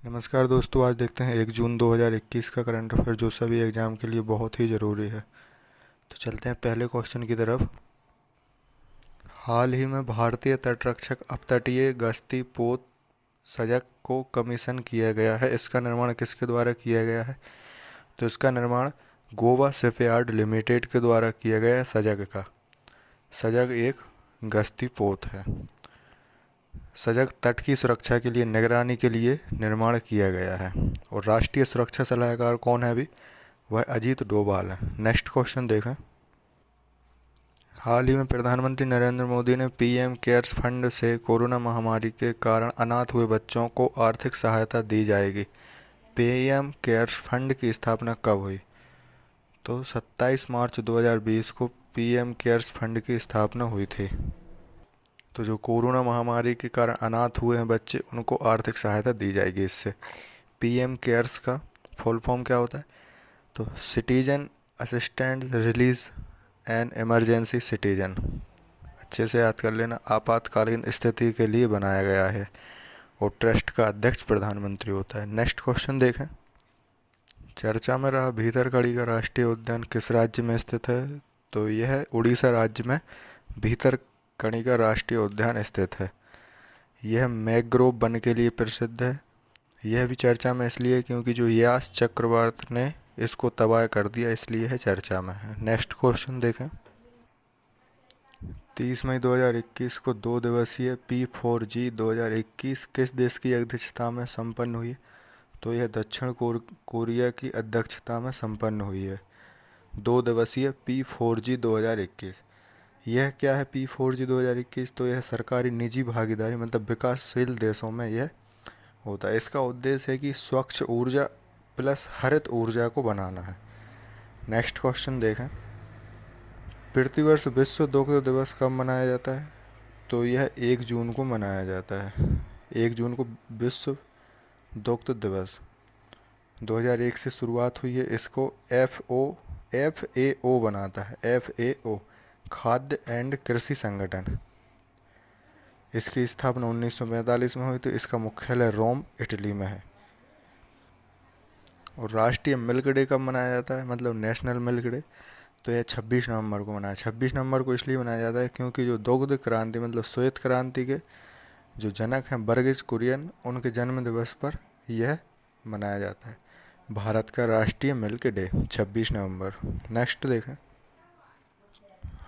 नमस्कार दोस्तों, आज देखते हैं 1 जून 2021 का करंट अफेयर जो सभी एग्जाम के लिए बहुत ही ज़रूरी है। तो चलते हैं पहले क्वेश्चन की तरफ। हाल ही में भारतीय तटरक्षक अपतटीय गश्ती पोत सजग को कमीशन किया गया है। इसका निर्माण किसके द्वारा किया गया है? तो इसका निर्माण गोवा शिपयार्ड लिमिटेड के द्वारा किया गया है सजग का। सजग एक गश्ती पोत है। सजग तट की सुरक्षा के लिए निगरानी के लिए निर्माण किया गया है। और राष्ट्रीय सुरक्षा सलाहकार कौन है अभी? वह अजीत डोभाल है। नेक्स्ट क्वेश्चन देखें। हाल ही में प्रधानमंत्री नरेंद्र मोदी ने पीएम केयर्स फंड से कोरोना महामारी के कारण अनाथ हुए बच्चों को आर्थिक सहायता दी जाएगी। पीएम केयर्स फंड की स्थापना कब हुई? तो 27 मार्च 2020 को पीएम केयर्स फंड की स्थापना हुई थी। तो जो कोरोना महामारी के कारण अनाथ हुए हैं बच्चे, उनको आर्थिक सहायता दी जाएगी इससे। पीएम केयर्स का फुल फॉर्म क्या होता है? तो citizen assistant release and emergency citizen. अच्छे से याद कर लेना, आपातकालीन स्थिति के लिए बनाया गया है। और ट्रस्ट का अध्यक्ष प्रधानमंत्री होता है। नेक्स्ट क्वेश्चन देखें। चर्चा में रहा भीतरकनिका का राष्ट्रीय उद्यान किस राज्य में स्थित है? तो यह उड़ीसा राज्य में भीतरकनिका राष्ट्रीय उद्यान स्थित है। यह मैंग्रोव वन के लिए प्रसिद्ध है। यह भी चर्चा में इसलिए क्योंकि जो यास चक्रवात ने इसको तबाह कर दिया, इसलिए है चर्चा में है। नेक्स्ट क्वेश्चन देखें। 30 मई 2021 को 2 दिवसीय P4G 2021 किस देश की अध्यक्षता में संपन्न हुई? तो यह दक्षिण कोरिया की अध्यक्षता में संपन्न हुई है। 2 दिवसीय P4G 2021। यह क्या है P4G 2021? तो यह सरकारी निजी भागीदारी मतलब विकासशील देशों में यह होता है। इसका उद्देश्य है कि स्वच्छ ऊर्जा प्लस हरित ऊर्जा को बनाना है। नेक्स्ट क्वेश्चन देखें। प्रतिवर्ष विश्व दुग्ध दिवस कब मनाया जाता है? तो यह 1 जून को मनाया जाता है। 1 जून को विश्व दुग्ध दिवस 2001 से शुरुआत हुई है। इसको FAO बनाता है। FAO खाद्य एंड कृषि संगठन। इसकी स्थापना 1945 में हुई थी। इसका मुख्यालय रोम इटली में है। और राष्ट्रीय मिल्क डे कब मनाया जाता है, मतलब नेशनल मिल्क डे? तो यह 26 नवंबर को मनाया। 26 नवंबर को इसलिए मनाया जाता है क्योंकि जो दुग्ध क्रांति मतलब श्वेत क्रांति के जो जनक हैं वर्गीज कुरियन, उनके जन्म दिवस पर यह मनाया जाता है। भारत का राष्ट्रीय मिल्क डे 26 नवंबर। नेक्स्ट देखें।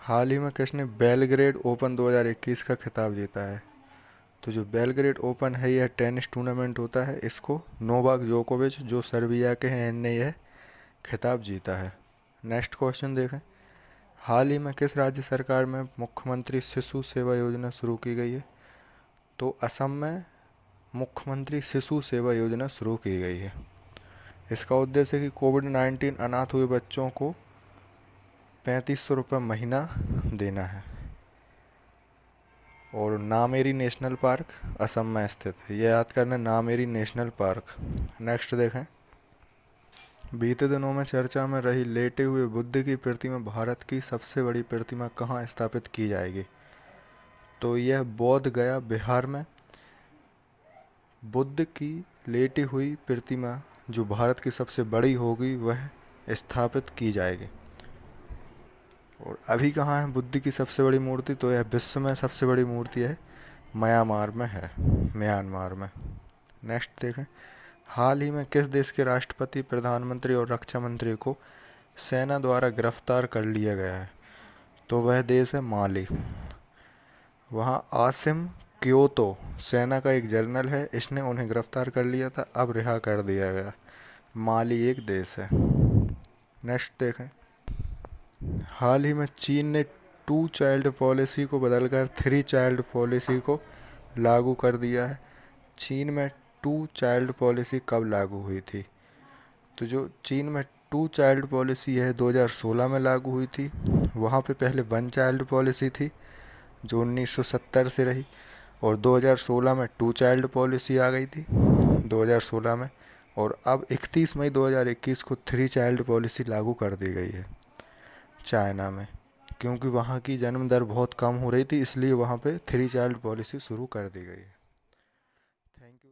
हाल ही में किसने बेलग्रेड ओपन 2021 का खिताब जीता है? तो जो बेलग्रेड ओपन है यह टेनिस टूर्नामेंट होता है। इसको नोवाक जोकोविच जो सर्बिया के हैं इनने यह खिताब जीता है। नेक्स्ट क्वेश्चन देखें। हाल ही में किस राज्य सरकार में मुख्यमंत्री शिशु सेवा योजना शुरू की गई है? तो असम में मुख्यमंत्री शिशु सेवा योजना शुरू की गई है। इसका उद्देश्य है कि कोविड-19 अनाथ हुए बच्चों को 3500 रुपये महीना देना है। और नामेरी नेशनल पार्क असम में स्थित है। यह याद करना, नामेरी नेशनल पार्क। नेक्स्ट देखें। बीते दिनों में चर्चा में रही लेटे हुए बुद्ध की प्रतिमा भारत की सबसे बड़ी प्रतिमा कहाँ स्थापित की जाएगी? तो यह बोध गया बिहार में बुद्ध की लेटी हुई प्रतिमा जो भारत की सबसे बड़ी होगी वह स्थापित की जाएगी। और अभी कहाँ है बुद्ध की सबसे बड़ी मूर्ति? तो यह विश्व में सबसे बड़ी मूर्ति है म्यांमार में है। म्यांमार में। नेक्स्ट देखें। हाल ही में किस देश के राष्ट्रपति, प्रधानमंत्री और रक्षा मंत्री को सेना द्वारा गिरफ्तार कर लिया गया है? तो वह देश है माली। वहाँ आसिम क्योतो सेना का एक जनरल है, इसने उन्हें गिरफ्तार कर लिया था, अब रिहा कर दिया गया। माली एक देश है। नेक्स्ट देखें। हाल ही में चीन ने 2 चाइल्ड पॉलिसी को बदलकर 3 चाइल्ड पॉलिसी को लागू कर दिया है। चीन में 2 चाइल्ड पॉलिसी कब लागू हुई थी? तो जो चीन में 2 चाइल्ड पॉलिसी है 2016 में लागू हुई थी। वहाँ पे पहले 1 चाइल्ड पॉलिसी थी जो 1970 से रही। और 2016 में 2 चाइल्ड पॉलिसी आ गई थी 2016 में। और अब 31 मई 2021 को 3 चाइल्ड पॉलिसी लागू कर दी गई है चाइना में। क्योंकि वहाँ की जन्म दर बहुत कम हो रही थी, इसलिए वहाँ पे 3 चाइल्ड पॉलिसी शुरू कर दी गई है। Thank you.